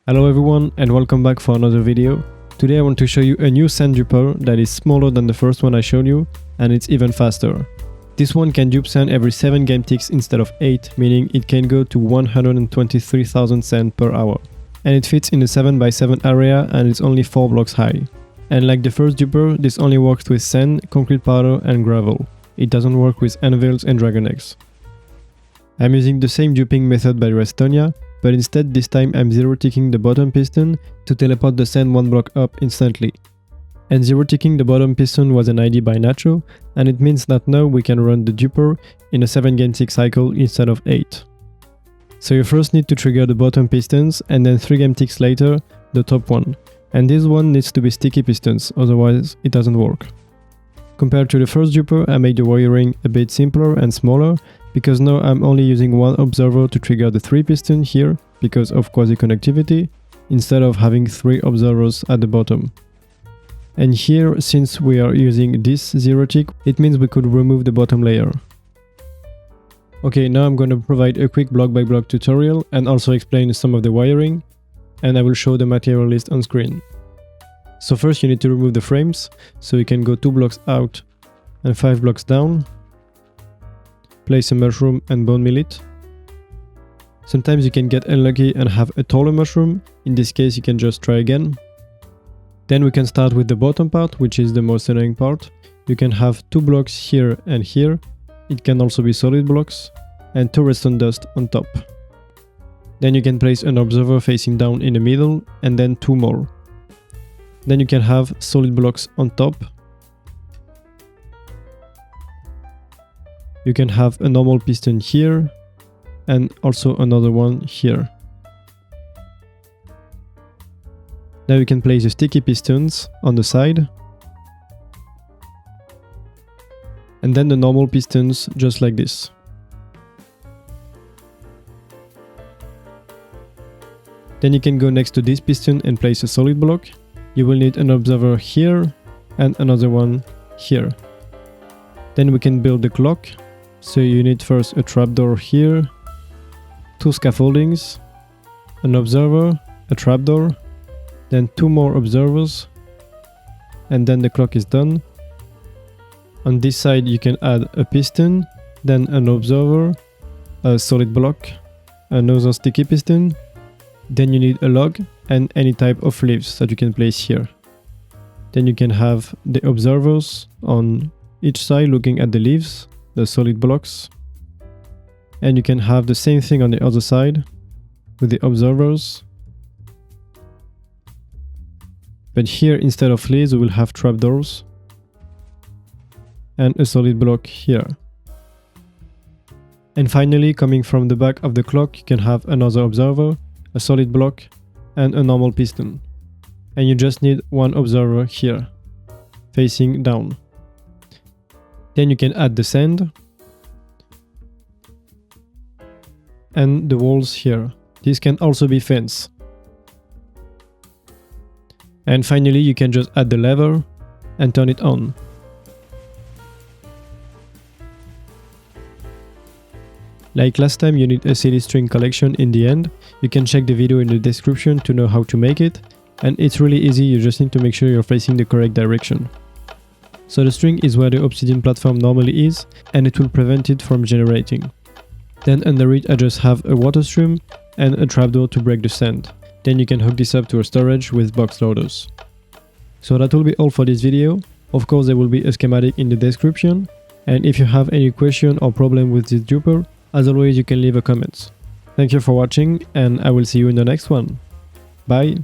Hello everyone and welcome back for another video. Today I want to show you a new sand duper that is smaller than the first one I showed you, and it's even faster. This one can dupe sand every 7 game ticks instead of 8, meaning it can go to 123,000 sand per hour. And it fits in a 7x7 area and it's only 4 blocks high. And like the first duper, this only works with sand, concrete powder and gravel. It doesn't work with anvils and dragon eggs. I'm using the same duping method by Redstonia, but instead this time I'm zero-ticking the bottom piston to teleport the sand 1 block up instantly. And zero-ticking the bottom piston was an idea by Nacho, and it means that now we can run the duper in a 7 game tick cycle instead of 8. So you first need to trigger the bottom pistons, and then 3 game ticks later, the top one. And this one needs to be sticky pistons, otherwise it doesn't work. Compared to the first duper, I made the wiring a bit simpler and smaller, because now I'm only using 1 observer to trigger the 3 piston here, because of quasi-connectivity, instead of having 3 observers at the bottom. And here, since we are using this zero tick, it means we could remove the bottom layer. Okay, now I'm going to provide a quick block by block tutorial and also explain some of the wiring, and I will show the material list on screen. So first you need to remove the frames, so you can go 2 blocks out and 5 blocks down. Place a mushroom and bone meal it. Sometimes you can get unlucky and have a taller mushroom, in this case you can just try again. Then we can start with the bottom part, which is the most annoying part. You can have 2 blocks here and here, it can also be solid blocks, and 2 redstone dust on top. Then you can place an observer facing down in the middle, and then 2 more. Then you can have solid blocks on top. You can have a normal piston here, and also another one here. Now you can place the sticky pistons on the side. And then the normal pistons just like this. Then you can go next to this piston and place a solid block. You will need an observer here and another one here. Then we can build the clock. So you need first a trapdoor here, 2 scaffoldings, an observer, a trapdoor, then 2 more observers, and then the clock is done. On this side you can add a piston, then an observer, a solid block, another sticky piston, then you need a log and any type of leaves that you can place here. Then you can have the observers on each side looking at the leaves, the solid blocks, and you can have the same thing on the other side with the observers, but here instead of leaves we will have trapdoors and a solid block here. And finally, coming from the back of the clock, you can have another observer, a solid block and a normal piston, and you just need 1 observer here facing down. Then you can add the sand and the walls here. This can also be fence. And finally you can just add the lever and turn it on. Like last time, you need a CD string collection in the end. You can check the video in the description to know how to make it, and it's really easy, you just need to make sure you're facing the correct direction. So the string is where the obsidian platform normally is, and it will prevent it from generating. Then under it I just have a water stream and a trapdoor to break the sand. Then you can hook this up to a storage with box loaders. So that will be all for this video. Of course there will be a schematic in the description, and if you have any question or problem with this duper, as always you can leave a comment. Thank you for watching, and I will see you in the next one. Bye!